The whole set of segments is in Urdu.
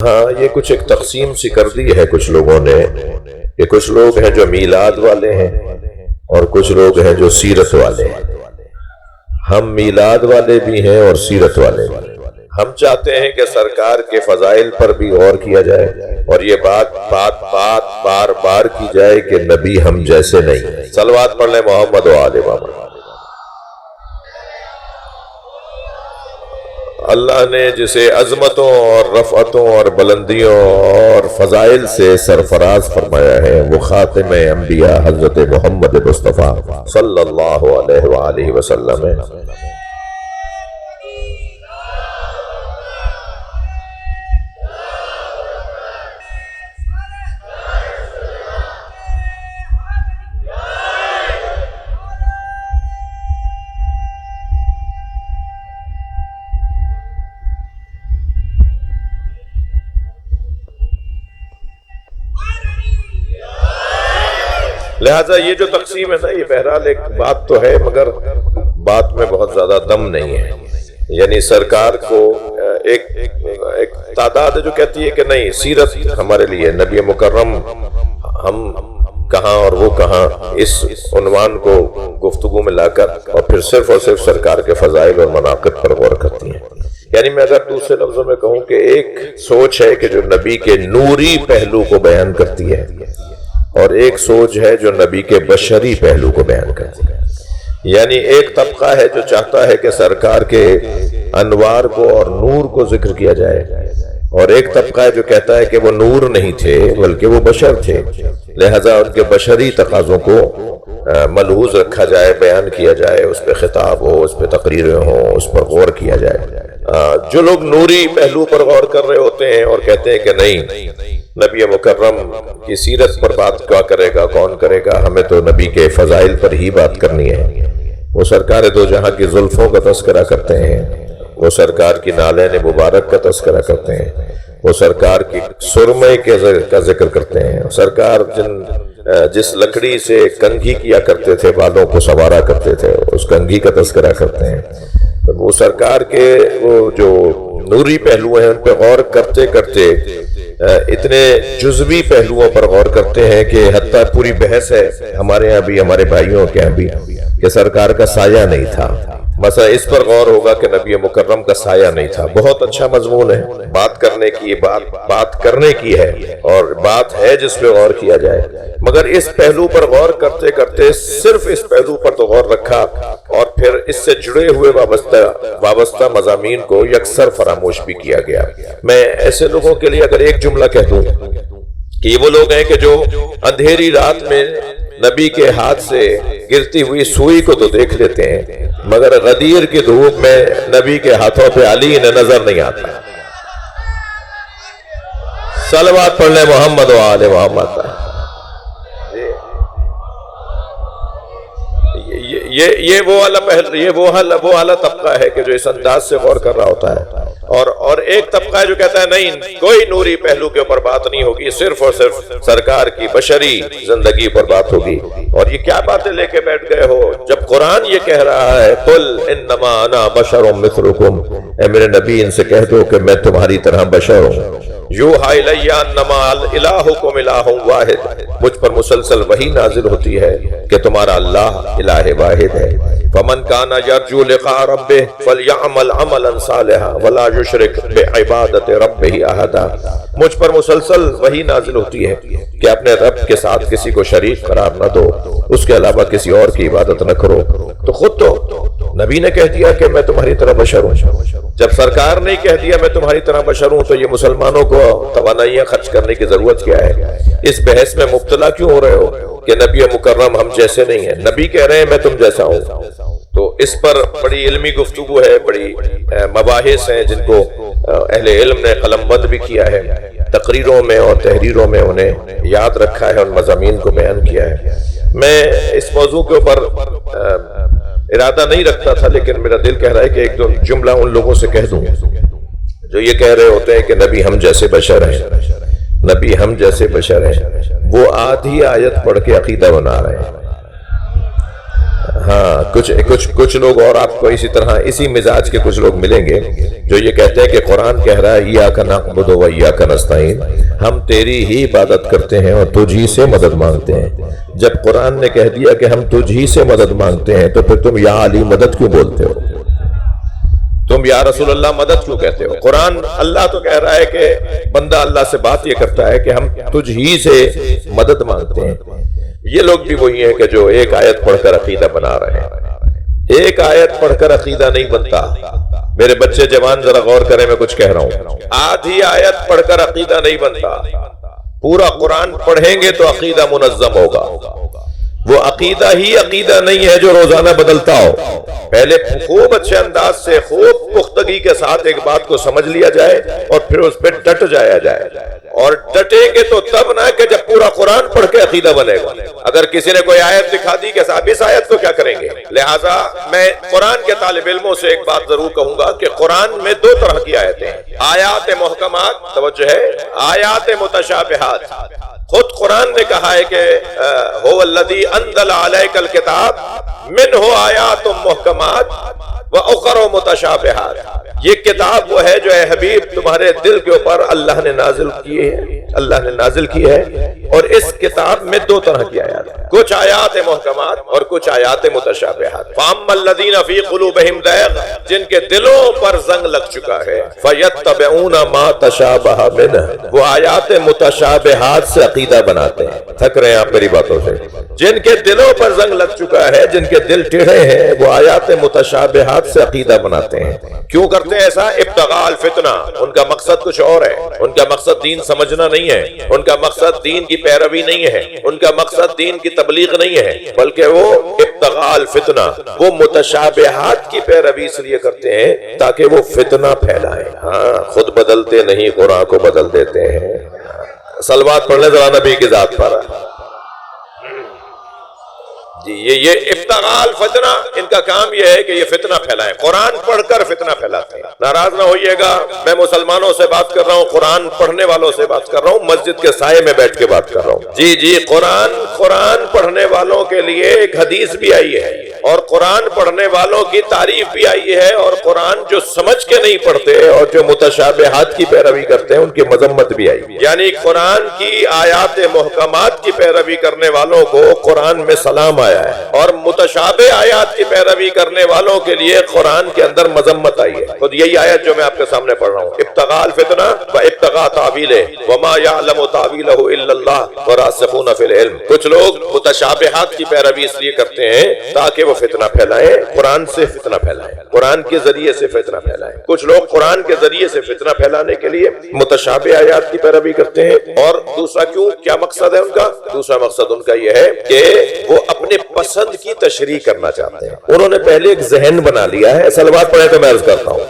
ہاں، یہ کچھ ایک تقسیم سی کر دی ہے کچھ لوگوں نے کہ کچھ لوگ ہیں جو میلاد والے ہیں اور کچھ لوگ ہیں جو سیرت والے ہیں۔ ہم میلاد والے بھی ہیں اور سیرت والے بھی ہیں۔ ہم چاہتے ہیں کہ سرکار کے فضائل پر بھی غور کیا جائے اور یہ بات بار بار کی جائے کہ نبی ہم جیسے نہیں۔ صلوات پڑھ لیں محمد و آل محمد۔ اللہ نے جسے عظمتوں اور رفعتوں اور بلندیوں اور فضائل سے سرفراز فرمایا ہے وہ خاتم انبیاء حضرت محمد مصطفیٰ صلی اللہ علیہ وآلہ وسلم ہے۔ لہٰذا یہ جو تقسیم ہے نا، یہ بہرحال ایک بات تو ہے مگر بات میں بہت زیادہ دم نہیں ہے۔ یعنی سرکار کو ایک تعداد ہے جو کہتی ہے کہ نہیں، سیرت ہمارے لیے نبی مکرم ہم کہاں اور وہ کہاں، اس عنوان کو گفتگو میں لا کر اور پھر صرف اور صرف سرکار کے فضائل اور مناقب پر غور کرتی ہیں۔ یعنی میں اگر دوسرے لفظوں میں کہوں کہ ایک سوچ ہے کہ جو نبی کے نوری پہلو کو بیان کرتی ہے اور ایک سوچ ہے جو نبی کے بشری پہلو کو بیان کرتی ہے۔ یعنی ایک طبقہ ہے جو چاہتا ہے کہ سرکار کے انوار کو اور نور کو ذکر کیا جائے، اور ایک طبقہ ہے جو کہتا ہے کہ وہ نور نہیں تھے بلکہ وہ بشر تھے، لہذا ان کے بشری تقاضوں کو ملحوظ رکھا جائے، بیان کیا جائے، اس پہ خطاب ہو، اس پہ تقریریں ہوں، اس پر غور کیا جائے۔ جو لوگ نوری پہلو پر غور کر رہے ہوتے ہیں اور کہتے ہیں کہ نہیں، نبی مکرم کی سیرت پر بات کیا کرے گا، کون کرے گا، ہمیں تو نبی کے فضائل پر ہی بات کرنی ہے، وہ سرکار دو جہاں کی زلفوں کا تذکرہ کرتے ہیں، وہ سرکار کی نالین مبارک کا تذکرہ کرتے ہیں، وہ سرکار کی سرمے کا ذکر کرتے ہیں، سرکار جس لکڑی سے کنگھی کیا کرتے تھے، بالوں کو سنوارا کرتے تھے، اس کنگھی کا تذکرہ کرتے ہیں۔ وہ سرکار کے وہ جو نوری پہلو ہیں ان پہ غور کرتے کرتے اتنے جزوی پہلوؤں پر غور کرتے ہیں کہ حتیٰ پوری بحث ہے ہمارے ہاں بھی، ہمارے بھائیوں کے ہاں بھی، کہ سرکار کا سایہ نہیں تھا۔ مثلا اس پر غور ہوگا کہ نبی مکرم کا سایہ نہیں تھا۔ بہت اچھا مضمون ہے، بات کرنے کی ہے اور بات ہے جس پہ غور کیا جائے، مگر اس پہلو پر غور کرتے کرتے صرف اس پہلو پر تو غور رکھا اور پھر اس سے جڑے ہوئے وابستہ مضامین کو یکسر فراموش بھی کیا گیا۔ میں ایسے لوگوں کے لیے اگر ایک جملہ کہہ دوں کہ یہ وہ لوگ ہیں کہ جو اندھیری رات میں نبی کے ہاتھ سے گرتی ہوئی سوئی کو تو دیکھ لیتے ہیں مگر غدیر کی دھوپ میں نبی کے ہاتھوں پہ علی نے نظر نہیں آتا۔ صلوات پڑھ لیں محمد و آل محمد۔ یہ وہ والا طبقہ ہے کہ جو اس انداز سے غور کر رہا ہوتا ہے، اور ایک طبقہ ہے جو کہتا ہے نہیں، کوئی نوری پہلو کے اوپر بات نہیں ہوگی، صرف اور صرف سرکار کی بشری زندگی پر بات ہوگی۔ اور یہ کیا باتیں لے کے بیٹھ گئے ہو، جب قرآن یہ کہہ رہا ہے قل انما انا بشر مثلکم، اے میرے نبی ان سے کہہ دو کہ میں تمہاری طرح بشر ہوں۔ یوحا الی انما الہکم الہ واحد، مجھ پر مسلسل وحی نازل ہوتی ہے کہ تمہارا اللہ الہ واحد ہے۔ فمن کان یرجو لقاء ربہ فلیعمل عملا صالحا ولا یشرک بعبادۃ ربہ احدا، مجھ پر مسلسل وحی نازل ہوتی ہے کہ اپنے رب کے ساتھ کسی کو شریک قرار نہ دو، اس کے علاوہ کسی اور کی عبادت نہ کرو۔ تو خود تو نبی نے کہہ دیا کہ میں تمہاری طرح بشر ہوں، جب سرکار نے کہہ دیا میں تمہاری طرح بشر ہوں تو یہ مسلمانوں کو توانائیاں خرچ کرنے کی ضرورت کیا ہے؟ اس بحث میں مبتلا کیوں ہو رہے ہو کہ نبی مکرم ہم جیسے نہیں ہیں؟ نبی کہہ رہے ہیں میں تم جیسا ہوں۔ تو اس پر بڑی علمی گفتگو ہے، بڑی مباحث ہیں جن کو اہل علم نے قلم بند بھی کیا ہے، تقریروں میں اور تحریروں میں انہیں یاد رکھا ہے، ان مضامین کو بیان کیا ہے۔ میں اس موضوع کے اوپر ارادہ نہیں رکھتا تھا، لیکن میرا دل کہہ رہا ہے کہ ایک دو جملہ ان لوگوں سے کہہ دوں جو یہ کہہ رہے ہوتے ہیں کہ نبی ہم جیسے بشر ہیں، نبی ہم جیسے بشر ہیں، وہ آدھی آیت پڑھ کے عقیدہ بنا رہے ہیں۔ ہاں کچھ لوگ اور آپ کو اسی طرح اسی مزاج کے کچھ لوگ ملیں گے جو یہ کہتے ہیں کہ قرآن کہہ رہا ہے ایاک نعبد و ایاک نستعین، ہم تیری ہی عبادت کرتے ہیں اور تجھ ہی سے مدد مانگتے ہیں۔ جب قرآن نے کہہ دیا کہ ہم تجھ ہی سے مدد مانگتے ہیں تو پھر تم یا علی مدد کیوں بولتے ہو؟ تم یا رسول اللہ مدد کیوں کہتے ہو؟ قرآن اللہ تو کہہ رہا ہے کہ بندہ اللہ سے بات یہ کرتا ہے کہ ہم تجھ ہی سے مدد مانگتے ہیں۔ یہ لوگ بھی وہی ہیں کہ جو ایک آیت پڑھ کر عقیدہ بنا رہے ہیں۔ ایک آیت پڑھ کر عقیدہ نہیں بنتا۔ میرے بچے جوان ذرا غور کریں، میں کچھ کہہ رہا ہوں۔ آدھی آیت پڑھ کر عقیدہ نہیں بنتا، پورا قرآن پڑھیں گے تو عقیدہ منظم ہوگا۔ وہ عقیدہ ہی عقیدہ نہیں ہے جو روزانہ بدلتا ہو۔ پہلے خوب اچھے انداز سے خوب پختگی کے ساتھ ایک بات کو سمجھ لیا جائے اور پھر اس پہ ڈٹ جایا جائے، اور ڈٹیں گے تو تب نہ کہ جب پورا قرآن پڑھ کے عقیدہ بنے گا۔ اگر کسی نے کوئی آیت دکھا دی کہ صاحب اس آیت کو کیا کریں گے؟ لہٰذا میں قرآن کے طالب علموں سے ایک بات ضرور کہوں گا کہ قرآن میں دو طرح کی آیتیں ہیں، آیات محکمات، توجہ ہے، آیات متشابہات۔ خود قرآن نے کہا ہے کہ هو الذی انزل علیک الکتاب منہ آیات محکمات واخر متشابہات۔ یہ کتاب وہ ہے جو اے حبیب تمہارے دل کے اوپر اللہ نے نازل کی ہے، اور اس کتاب میں دو طرح کی آیات ہیں، کچھ آیات محکمات اور کچھ آیات متشابہات۔ فاما الذین فی قلوبہم زیغ، جن کے دلوں پر زنگ لگ چکا ہے، فیتبعون ما تشابہ منہ، وہ آیات متشابہات سے عقیدہ بناتے ہیں۔ تھک رہے ہیں آپ میری باتوں سے؟ جن کے دلوں پر زنگ لگ چکا ہے، جن کے دل ٹیڑھے ہیں، وہ آیات متشابہات سے عقیدہ بناتے ہیں۔ کیوں کرتے ہیں ایسا؟ ابتغاء الفتنہ، ان کا مقصد کچھ اور ہے۔ ان کا مقصد دین سمجھنا نہیں ہے، ان کا مقصد دین کی پیروی نہیں ہے، ان کا مقصد دین کی تبلیغ نہیں ہے، بلکہ وہ ابتغاء الفتنہ، وہ متشابہات کی پیروی اس لیے کرتے ہیں تاکہ وہ فتنہ پھیلائیں۔ ہاں، خود بدلتے نہیں، قرآن کو بدل دیتے ہیں۔ صلوات پڑھنے ذرا نبی کی ذات پر۔ جی یہ ابتغاء الفتنہ، ان کا کام یہ ہے کہ یہ فتنہ پھیلائیں، قرآن پڑھ کر فتنہ پھیلاتے ہیں۔ ناراض نہ ہوئیے گا، میں مسلمانوں سے بات کر رہا ہوں، قرآن پڑھنے والوں سے بات کر رہا ہوں، مسجد کے سائے میں بیٹھ کے بات کر رہا ہوں۔ جی قرآن پڑھنے والوں کے لیے ایک حدیث بھی آئی ہے، اور قرآن پڑھنے والوں کی تعریف بھی آئی ہے، اور قرآن جو سمجھ کے نہیں پڑھتے اور جو متشابہات کی پیروی کرتے ہیں ان کی مذمت بھی آئی۔ یعنی قرآن کی آیات محکمات کی پیروی کرنے والوں کو قرآن میں سلام آیا ہے، اور متشابہ آیات کی پیروی کرنے والوں کے لیے قرآن کے اندر مذمت آئی ہے۔ خود یہی آیت جو میں آپ کے سامنے پڑھ رہا ہوں، ابتغاء الفتنہ وابتغاء تاویلہ وما یعلم تاویلہ الا اللہ والراسخون فی العلم۔ کچھ لوگ متشابہات کی پیروی اس لیے کرتے ہیں تاکہ وہ فتنہ پھیلائیں، قرآن سے فتنہ پھیلائیں، قرآن کے ذریعے سے فتنہ پھیلائیں۔ کچھ لوگ قرآن کے ذریعے سے فتنہ پھیلانے کے لیے متشابہ آیات کی پیروی کرتے ہیں، اور دوسرا کیا مقصد ہے ان کا؟ دوسرا مقصد ان کا یہ ہے کہ وہ اپنے پسند کی تشریح کرنا چاہتے ہیں۔ انہوں نے پہلے ایک ذہن بنا لیا ہے، صلوات پڑھیں تو میں عرض کرتا ہوں،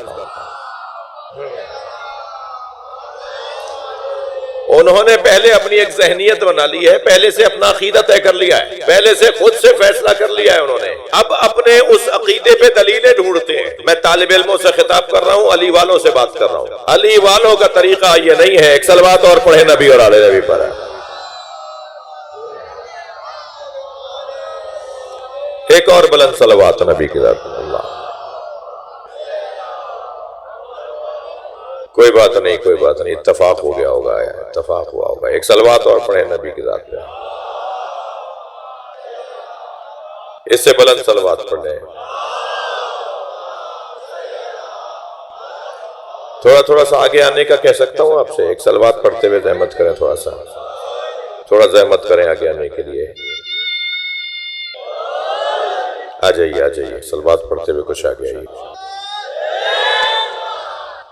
انہوں نے پہلے اپنی ایک ذہنیت بنا لی ہے، پہلے سے اپنا عقیدہ طے کر لیا ہے، پہلے سے خود سے فیصلہ کر لیا ہے انہوں نے۔ اب اپنے اس عقیدے پہ دلیلیں ڈھونڈتے ہیں۔ میں طالب علموں سے خطاب کر رہا ہوں، علی والوں سے بات کر رہا ہوں۔ علی والوں کا طریقہ یہ نہیں ہے۔ ایک صلوات اور پڑھیں نبی اور آل نبی پر۔ ایک اور بلند صلوات نبی کی ذات پر۔ اللہ، کوئی بات نہیں، اتفاق ہو گیا ہوگا، اتفاق ہوا ہوگا۔ ایک صلوات اور پڑھیں نبی کی ذات پہ۔ اس سے بلند صلوات پڑھ لیں۔ تھوڑا سا آگے آنے کا کہہ سکتا ہوں آپ سے؟ ایک صلوات پڑھتے ہوئے زحمت کریں، تھوڑا زحمت کریں آگے آنے کے لیے۔ آ جائیے، صلوات پڑھتے ہوئے کچھ آگے آئیے۔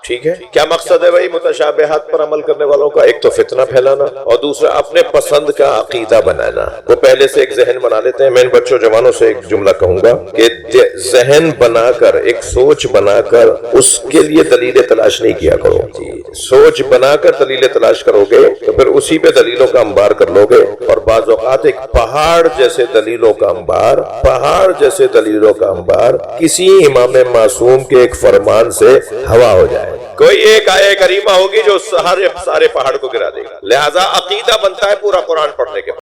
ٹھیک ہے، کیا مقصد ہے بھائی متشابہات پر عمل کرنے والوں کا؟ ایک تو فتنہ پھیلانا، اور دوسرا اپنے پسند کا عقیدہ بنانا۔ وہ پہلے سے ایک ذہن بنا لیتے ہیں۔ میں ان بچوں جوانوں سے ایک جملہ کہوں گا کہ ذہن بنا کر، ایک سوچ بنا کر اس کے لیے دلیلیں تلاش نہیں کیا کرو۔ سوچ بنا کر دلیلیں تلاش کرو گے تو پھر اسی پہ دلیلوں کا انبار کر لو گے، اور بعض اوقات ایک پہاڑ جیسے دلیلوں کا انبار کسی امام معصوم کے ایک فرمان سے ہوا ہو جائے۔ کوئی ایک آیہ کریمہ ہوگی جو سارے پہاڑ کو گرا دے گا۔ لہذا عقیدہ بنتا ہے پورا قرآن پڑھنے کے بعد۔